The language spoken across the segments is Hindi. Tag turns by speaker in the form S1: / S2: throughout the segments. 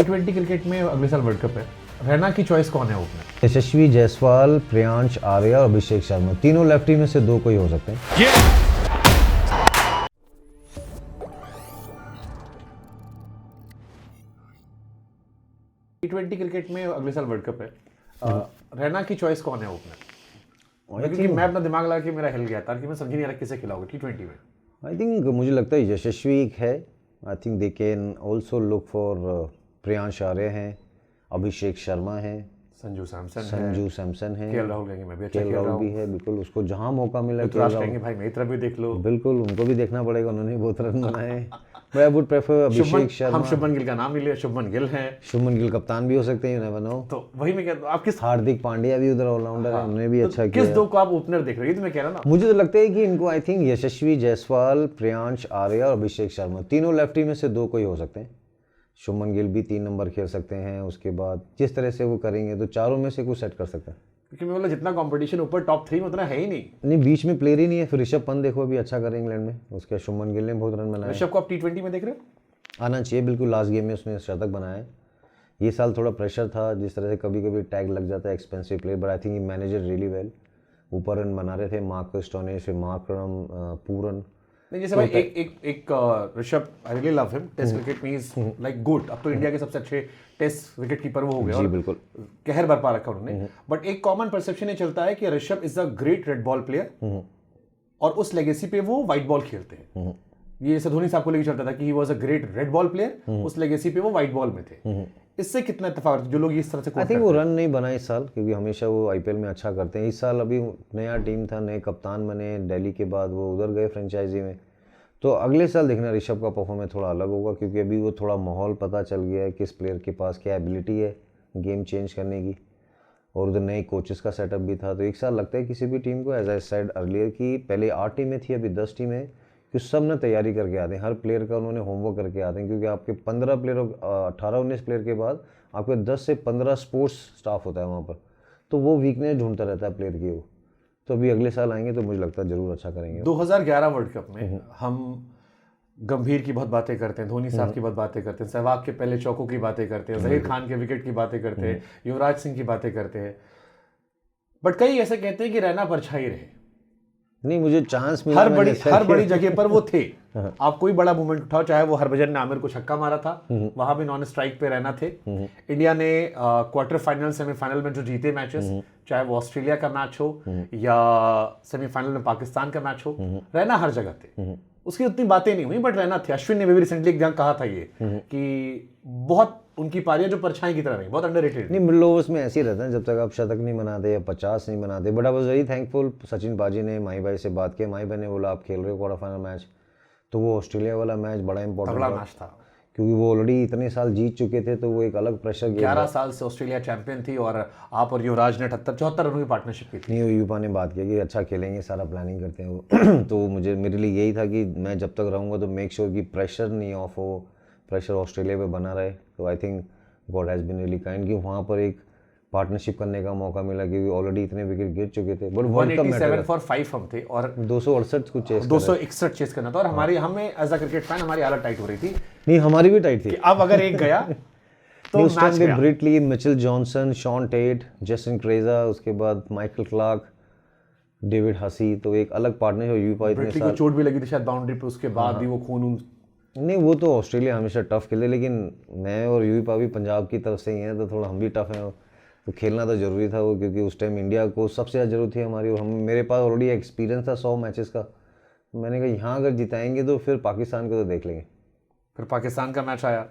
S1: T20 क्रिकेट में अगले साल वर्ल्ड कप है, रैना की चॉइस कौन है ओपनर?
S2: यशस्वी जायसवाल, प्रियांश आर्या और अभिषेक शर्मा, तीनों लेफ्टी में से दो कोई हो सकते हैं।
S1: T20 क्रिकेट में अगले साल वर्ल्ड कप है, रैना की चॉइस कौन है ओपनर? क्योंकि मैं अपना दिमाग लगा के मेरा हिल गया था कि मैं समझ नहीं आ रहा किसे खिलाओगे T20 में।
S2: आई थिंक मुझे लगता है यशस्वी है। I think they can also look for Priyansh Arya हैं, अभिषेक शर्मा हैं, संजू सैमसन है,
S1: केएल राहुल कहेंगे मैं भी अच्छा
S2: केएल
S1: खेल रहा
S2: राहुल भी
S1: हूँ,
S2: है। बिल्कुल, उसको जहां मौका मिला
S1: ऋतुराज कहेंगे भाई मेरी तरफ भी देख लो।
S2: बिल्कुल उनको भी देखना पड़ेगा, उन्होंने बहुत रन बनाए। But I would prefer Abhishek Sharma.
S1: हम शुभमन गिल का नाम ले लिया, शुभमन गिल है,
S2: शुभमन गिल कप्तान भी हो सकते हैं, नेवर नो।
S1: तो वही मैं कहता हूँ आप किस
S2: हार्दिक पांड्या भी उधर ऑलराउंडर है, उन्होंने भी अच्छा किया।
S1: किस दो को आप ओपनर देख रहे हो? ये तो मैं कह रहा ना,
S2: मुझे तो लगता है कि इनको आई थिंक यशस्वी जायसवाल, प्रियांश आर्या और अभिषेक शर्मा, तीनों लेफ्टी में से दो कोई हो सकते हैं। शुभमन गिल भी 3 नंबर खेल सकते हैं। उसके बाद जिस तरह से वो करेंगे तो चारों में से कुछ सेट कर सकते हैं,
S1: क्योंकि मैं बोला जितना कंपटीशन ऊपर टॉप 3 में उतना है ही नहीं।
S2: बीच में प्लेयर ही नहीं है। फिर ऋषभ पंत देखो अभी अच्छा करे इंग्लैंड में, उसके शुभमन गिल ने बहुत रन बनाए।
S1: ऋषभ को आप T20 में देख रहे हो?
S2: आना चाहिए बिल्कुल। लास्ट गेम में उसने शतक बनाया है। ये साल थोड़ा प्रेशर था, जिस तरह से कभी कभी टैग लग जाता है expensive player, but I think he manager really well. ऊपर रन बना रहे थे मार्कस स्टोनिस, फिर मार्करम, पूरन।
S1: नहीं जैसे भाई एक Rishabh, I really love him. Test cricket में इज लाइक गुड। अब तो इंडिया के सबसे अच्छे टेस्ट विकेट कीपर वो हो गए
S2: जी बिल्कुल,
S1: कहर बरपा रखा उन्होंने। बट एक कॉमन परसेप्शन ये चलता है कि Rishabh is a great red ball player और उस लेगेसी पे वो व्हाइट बॉल खेलते हैं। ये धोनी साहब को लेकर चलता था कि he was a great red ball player, उस लेगेसी पे वो व्हाइट बॉल में थे। इससे कितना इत्तेफाक जो लोग इस तरह से
S2: आई थिंक वो रन नहीं बनाए इस साल, क्योंकि हमेशा वो आईपीएल में अच्छा करते हैं। इस साल अभी नया टीम था, नए कप्तान बने दिल्ली के बाद, वो उधर गए फ्रेंचाइजी में। तो अगले साल देखना ऋषभ का परफॉर्मेंस थोड़ा अलग होगा, क्योंकि अभी वो थोड़ा माहौल पता चल गया है किस प्लेयर के पास क्या एबिलिटी है गेम चेंज करने की, और उधर नए कोचेस का सेटअप भी था। तो एक साल लगता है किसी भी टीम को, एज आई सेड अर्लियर कि पहले 8 टीमें थी, अभी 10 टीमें, कि सब ने तैयारी करके आते हैं। हर प्लेयर का उन्होंने होमवर्क करके आते हैं, क्योंकि आपके 15 प्लेयर, 18-19 प्लेयर के बाद आपके 10 से 15 स्पोर्ट्स स्टाफ होता है वहाँ पर। तो वो वीकनेस ढूंढता रहता है प्लेयर की वो। तो अभी अगले साल आएंगे तो मुझे लगता है जरूर अच्छा करेंगे।
S1: 2011 वर्ल्ड कप में हम गंभीर की बहुत बातें करते हैं, धोनी साहब की बहुत बातें करते हैं, सहवाग के पहले चौकों की बातें करते हैं, जहीर खान के विकेट की बातें करते हैं, युवराज सिंह की बातें करते हैं। बट कई ऐसे कहते हैं कि रैना परछाई रहे।
S2: नहीं, मुझे चांस मिला,
S1: हर बड़ी जगह पर वो थे। आप कोई बड़ा मूवमेंट उठाओ, चाहे वो हरभजन ने आमिर को छक्का मारा था, वहां भी नॉन स्ट्राइक पे रहना थे। इंडिया ने क्वार्टर फाइनल सेमीफाइनल में जो जीते मैचेस, चाहे वो ऑस्ट्रेलिया का मैच हो या सेमीफाइनल में पाकिस्तान का मैच हो, रहना हर जगह थे। उसकी उतनी बातें नहीं हुई, बट रहना थे। अश्विन ने भी रिसेंटली एक जगह कहा था ये कि बहुत उनकी पारियां जो परछाई की तरह नहीं, बहुत अंडररेटेड।
S2: नहीं, मिडिल ओवर्स में ऐसे ही रहता है जब तक आप शतक नहीं बनाते या 50 नहीं बनाते। But I was very thankful, Sachin पाजी ने माही भाई से बात किया, माही भाई ने बोला आप खेल रहे हो क्वार्टर फाइनल मैच, तो वो ऑस्ट्रेलिया वाला मैच बड़ा इंपॉर्टेंट
S1: मैच था,
S2: क्योंकि वो ऑलरेडी इतने साल जीत चुके थे, तो वो एक अलग प्रेशर।
S1: 11 साल से ऑस्ट्रेलिया चैंपियन थी और आप और युवराज ने 74 रनों की पार्टनरशिप की थी।
S2: नहीं, यूपा ने बात किया कि अच्छा खेलेंगे, सारा प्लानिंग करते हैं वो। तो मेरे लिए यही था कि मैं जब तक रहूँगा तो मेक श्योर कि प्रेशर नहीं ऑफ हो, प्रेशर ऑस्ट्रेलिया पे बना रहे। तो I think god has been really kind कि वहाँ पर एक पार्टनरशिप करने का मौका मिला, क्योंकि ऑलरेडी इतने विकेट गिर चुके थे। बट
S1: 187 फॉर 5 हम थे और
S2: 268 कुछ चेस
S1: 261 चेस करना था। और हमें एज अ क्रिकेट फैन हमारी हालत टाइट हो रही थी।
S2: नहीं, हमारी भी टाइट थी।
S1: अब अगर एक गया तो
S2: उस
S1: मैच
S2: टाइम
S1: गया।
S2: Brett Lee, Mitchell Johnson, Shaun Tait, Justin Krejza, उसके बाद माइकल क्लार्क, डेविड हसी, तो एक अलग पार्टनर है। यूपा इतने
S1: ब्रिटली को चोट भी लगी थी शायद बाउंड्री पे, उसके बाद भी वो खून
S2: नहीं, वो तो ऑस्ट्रेलिया हमेशा टफ खेले, लेकिन मैं और यूपा भी पंजाब की तरफ से ही हैं, तो थोड़ा हम भी टफ हैं। तो खेलना तो जरूरी था वो, क्योंकि उस टाइम इंडिया को सबसे ज़्यादा जरूरत थी हमारी, और मेरे पास ऑलरेडी एक्सपीरियंस था 100 मैचेस का। मैंने कहा यहाँ अगर जिताएंगे तो फिर पाकिस्तान को तो देख लेंगे।
S1: फिर पाकिस्तान का मैच आया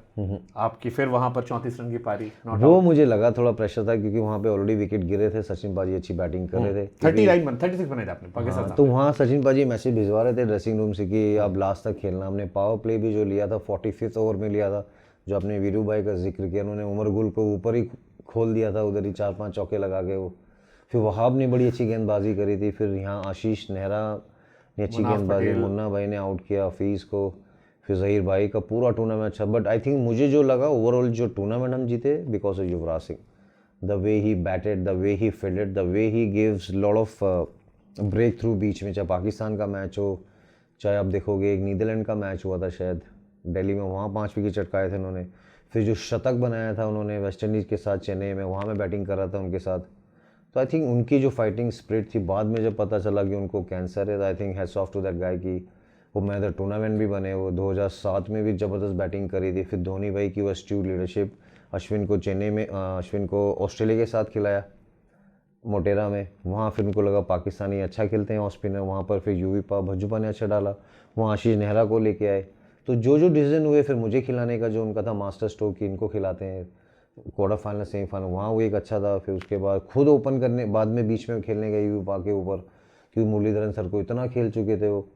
S1: आपकी, फिर वहां पर 34 रन की पारी,
S2: वो मुझे लगा थोड़ा प्रेशर था, क्योंकि वहाँ पे ऑलरेडी विकेट गिरे थे, सचिन पाजी अच्छी बैटिंग कर रहे थे।
S1: 36 बनाए थे आपने पाकिस्तान।
S2: तो वहाँ सचिन पाजी मैसेज भिजवा रहे थे ड्रेसिंग रूम से कि आप लास्ट तक खेलना। हमने पावर प्ले भी जो लिया था 45th ओवर में लिया था, जो आपने वीरू भाई का जिक्र किया, उन्होंने उमर गुल को ऊपर ही खोल दिया था, उधर ही 4-5 चौके लगा के वो। फिर वहाब ने बड़ी अच्छी गेंदबाजी करी थी। फिर यहाँ आशीष नेहरा ने अच्छी गेंदबाजी, मुन्ना भाई ने आउट किया हफीज़ को, फिर जहीर भाई का पूरा टूर्नामेंट अच्छा। बट आई थिंक मुझे जो लगा ओवरऑल जो टूर्नामेंट हम जीते because of Yuvraj Singh, the way he batted, the way he fielded, the way he gives lot of breakthrough बीच में, चाहे पाकिस्तान का मैच हो, चाहे आप देखोगे एक नीदरलैंड का मैच हुआ था शायद दिल्ली में, वहाँ 5 विकेट चटकाए थे उन्होंने। फिर जो शतक बनाया था उन्होंने वेस्ट इंडीज़ के साथ चेन्नई में, वहाँ मैं बैटिंग कर रहा था उनके साथ। तो आई थिंक उनकी जो फाइटिंग स्पिरिट थी, बाद में जब पता चला कि उनको कैंसर है, तो I think hats off to that guy की वो मैन ऑफ द टूर्नामेंट भी बने। वो 2007 में भी ज़बरदस्त बैटिंग करी थी। फिर धोनी भाई की वो एस्ट्यूट लीडरशिप, अश्विन को चेन्नई में, अश्विन को ऑस्ट्रेलिया के साथ खिलाया मोटेरा में, वहाँ फिर उनको लगा पाकिस्तानी अच्छा खेलते हैं ऑफ स्पिनर, वहाँ पर फिर यूवी भज्जुपा ने अच्छा डाला, वहाँ आशीष नेहरा को लेके आए। तो जो डिसीजन हुए फिर मुझे खिलाने का, जो उनका था मास्टर स्ट्रोक की इनको खिलाते हैं, क्वार्टर फाइनल सेमीफाइनल, वहाँ वो एक अच्छा था। फिर उसके बाद खुद ओपन करने, बाद में बीच में खेलने गए यूवी के ऊपर, क्योंकि मुरलीधरन सर को इतना खेल चुके थे वो।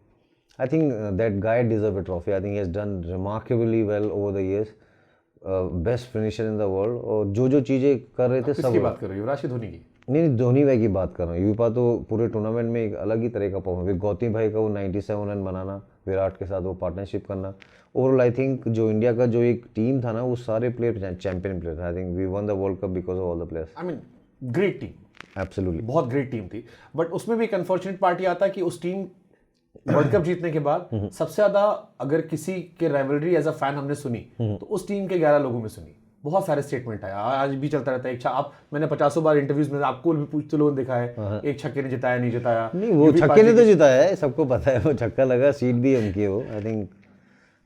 S2: I think that guy deserve a trophy. I think he has done remarkably well over the years, best finisher in the world. और जो चीज़ें कर रहे थे सब।
S1: किसकी बात कर रहे हो, युवराज की, धोनी की?
S2: नहीं, धोनी भाई की बात कर रहा हूँ। यूपा तो पूरे टूर्नामेंट में एक अलग ही तरह का परफॉर्मेंस, गौतम भाई का वो 97 रन बनाना, विराट के साथ वो पार्टनरशिप करना। ओवरऑल आई थिंक जो इंडिया का जो एक टीम था ना, वो सारे player champion player. I think we won the world cup because of all the players.
S1: I mean great team,
S2: absolutely
S1: बहुत ग्रेट टीम थी। बट उसमें भी एक अनफॉर्चुनेट पार्ट ये आता है कि उस टीम वर्ल्ड कप जीतने के बाद सबसे ज्यादा अगर किसी के राइवलरी एज अ फैन हमने सुनी तो उस टीम के 11 लोगों में सुनी। बहुत सारे स्टेटमेंट आया, आज भी चलता रहता है। एक आप, मैंने 50 बार इंटरव्यूज में आपको भी पूछते लोगों ने देखा है, एक छक्के ने जिताया नहीं जिताया।
S2: नहीं, वो छक्के ने तो जिताया है, सबको पता है, वो छक्का लगा, सीट भी उनकी है वो। आई थिंक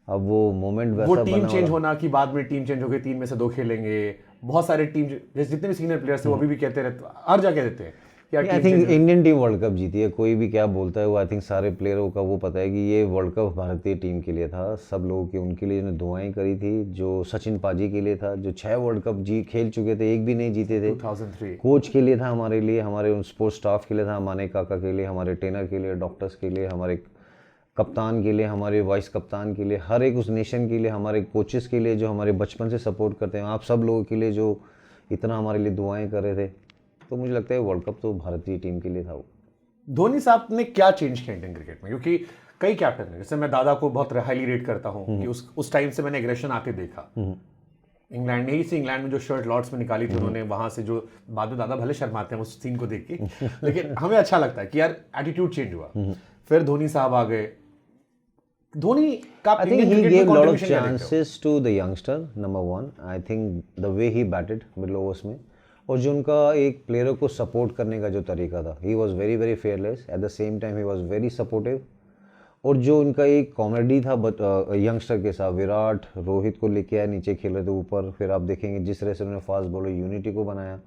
S2: अब वो मोमेंट वैसा
S1: वो टीम चेंज होना कि बाद में टीम चेंज हो गई, 3 में से 2 खेलेंगे। बहुत सारे टीम जैसे जितने भी सीनियर प्लेयर्स थे वो अभी भी कहते रहते, हर जगह देते हैं।
S2: I think Indian team world cup जीती है, कोई भी क्या बोलता है वो, आई थिंक सारे प्लेयरों का वो पता है कि ये वर्ल्ड कप भारतीय टीम के लिए था। सब लोगों की उनके लिए जिन्होंने दुआएं करी थी, जो सचिन पाजी के लिए था, जो 6 वर्ल्ड कप खेल चुके थे, एक भी नहीं जीते थे।
S1: 2003
S2: कोच के लिए था, हमारे लिए, हमारे स्पोर्ट्स स्टाफ के लिए था, माने काका के लिए, हमारे ट्रेनर के लिए, डॉक्टर्स के लिए, हमारे कप्तान के लिए, हमारे वाइस कप्तान के लिए, हर एक उस नेशन के लिए, हमारे कोचेस के लिए जो हमारे बचपन से सपोर्ट करते हैं, आप सब लोगों के लिए जो इतना हमारे लिए दुआएं कर रहे थे। तो मुझे लगता है वर्ल्ड कप तो भारतीय टीम के लिए था वो।
S1: धोनी साहब ने क्या चेंज किया इंडियन क्रिकेट में? क्योंकि कई कैप्टन है, जैसे मैं दादा को बहुत हाईली रेट करता हूँ कि उस टाइम से मैंने एग्रेशन आते देखा। इंग्लैंड ने ही से, इंग्लैंड में जो शर्ट लॉर्ड्स में निकाली थी उन्होंने, वहां से जो बाद में दादा भले शर्माते हैं उस सीन को देख के, लेकिन हमें अच्छा लगता है कि यार एटीट्यूड चेंज हुआ। फिर धोनी साहब आ गए। धोनी का
S2: I think he gave a lot of chances to the youngster, number one. I think the way he batted middle overs में, और जो उनका एक प्लेयरों को सपोर्ट करने का जो तरीका था, he was very very fearless, at the same time he was very supportive। और जो उनका एक कॉमेडी था यंगस्टर के साथ, विराट रोहित को लेके आया, नीचे खेल रहे थे, ऊपर फिर आप देखेंगे जिस तरह से उन्होंने फास्ट बॉलर यूनिटी को बनाया,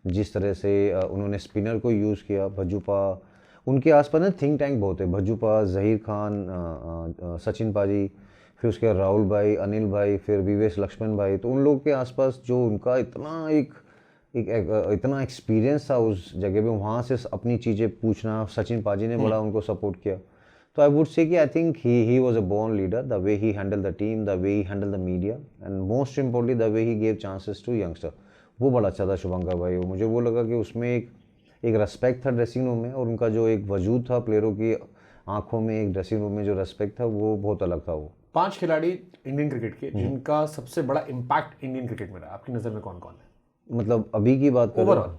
S2: जिस तरह से उन्होंने स्पिनर को यूज़ किया, भज्जुपा, उनके आसपास ना थिंक टैंक बहुत है, भज्जुपा, जहीर खान, सचिन पाजी, फिर उसके बाद राहुल भाई, अनिल भाई, फिर विवेश लक्ष्मण भाई। तो उन लोगों के आसपास जो उनका इतना इतना एक्सपीरियंस था उस जगह पे, वहाँ से अपनी चीज़ें पूछना, सचिन पाजी ने बड़ा उनको सपोर्ट किया। तो आई वुड से कि I think he was a born leader, the way he handle the team, the way he handle the media, and most importantly the way he gave chances to youngster. वो बड़ा अच्छा था शुभंकर भाई। मुझे वो लगा कि उसमें एक रेस्पेक्ट था ड्रेसिंग रूम में, और उनका जो एक वजूद था प्लेयरों की आंखों में, एक ड्रेसिंग रूम में जो रेस्पेक्ट था, वो बहुत अलग था। वो
S1: 5 खिलाड़ी इंडियन क्रिकेट के जिनका सबसे बड़ा इम्पैक्ट इंडियन क्रिकेट में रहा, आपकी नजर में कौन कौन है?
S2: मतलब अभी की बात करें
S1: ओवरऑल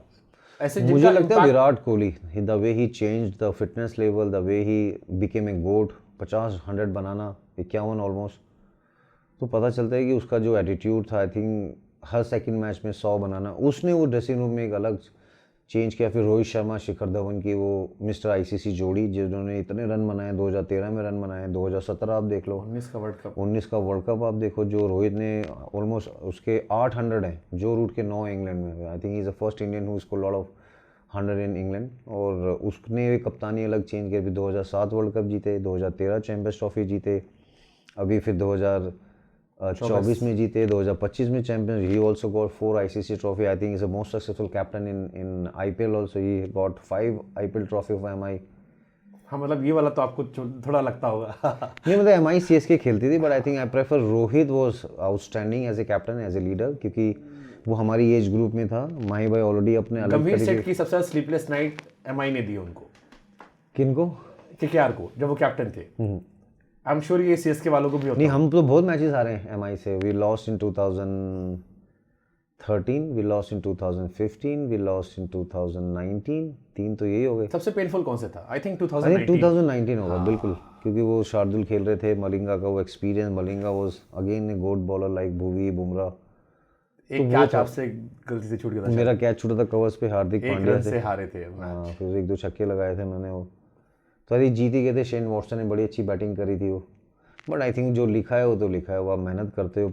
S1: ऐसे
S2: मुझे लगता है Virat Kohli, the way he change the fitness level, the way he became a goat, 50-100 बनाना, 51 ऑलमोस्ट। तो पता चलता है कि उसका जो एटीट्यूड था, आई थिंक हर सेकंड मैच में 100 बनाना, उसने वो ड्रेसिंग रूम में एक अलग चेंज किया। फिर रोहित शर्मा, शिखर धवन की वो मिस्टर आईसीसी जोड़ी, जिन्होंने इतने रन बनाए, 2013 में रन बनाए, 2017 आप देख लो, 19 का वर्ल्ड कप आप देखो, जो रोहित ने ऑलमोस्ट उसके 800 हैं, जो रूट के 9 इंग्लैंड में। आई think he is the first Indian who scored lot of 100 in England. और उसने कप्तानी अलग चेंज की, फिर 2007 वर्ल्ड कप जीते, 2013 चैंपियंस ट्रॉफी जीते, अभी फिर 2024 में जीते, 2025 में champion. He also got 4 ICC trophy. I think is a most successful captain in IPL also. He got 5 IPL trophy of MI.
S1: हाँ, मतलब ये वाला तो आपको थोड़ा लगता होगा।
S2: नहीं, मतलब एमआई सीएसके खेलती थी, but I think I prefer Rohit was outstanding as a captain, as a leader, क्योंकि वो हमारी एज ग्रुप में था। माही भाई ऑलरेडी अपने अलग
S1: गंभीर सेठ की सबसे स्लीपलेस नाइट एमआई ने दी उनको।
S2: किनको?
S1: केकेआर को, जब वो कैप्टन थे। आई एम श्योर ये सीएसके वालों को भी होता
S2: नहीं, हम तो बहुत मैचेस आ रहे हैं एमआई से। We lost in 2013, we lost in 2015, we lost in 2019। 3 तो यही हो गए।
S1: सबसे पेनफुल कौन से था? आई थिंक 2019
S2: होगा, बिल्कुल, क्योंकि वो शार्दुल खेल रहे थे, मलिंगा का वो एक्सपीरियंस, मलिंगा वाज अगेन ए गोड बॉलर लाइक भुवी, बुमराह।
S1: एक कैच आपसे गलती से छूट गया था,
S2: मेरा कैच छूटा था कवर्स पे, हार्दिक
S1: एक
S2: पांड्या
S1: रन
S2: से।
S1: से हारे थे।
S2: हाँ, फिर 1-2 छक्के लगाए थे मैंने वो, तो अरे जीत ही गए थे। शेन वॉटसन ने बड़ी अच्छी बैटिंग करी थी वो, बट आई थिंक जो लिखा है वो तो लिखा है, वो आप मेहनत करते हो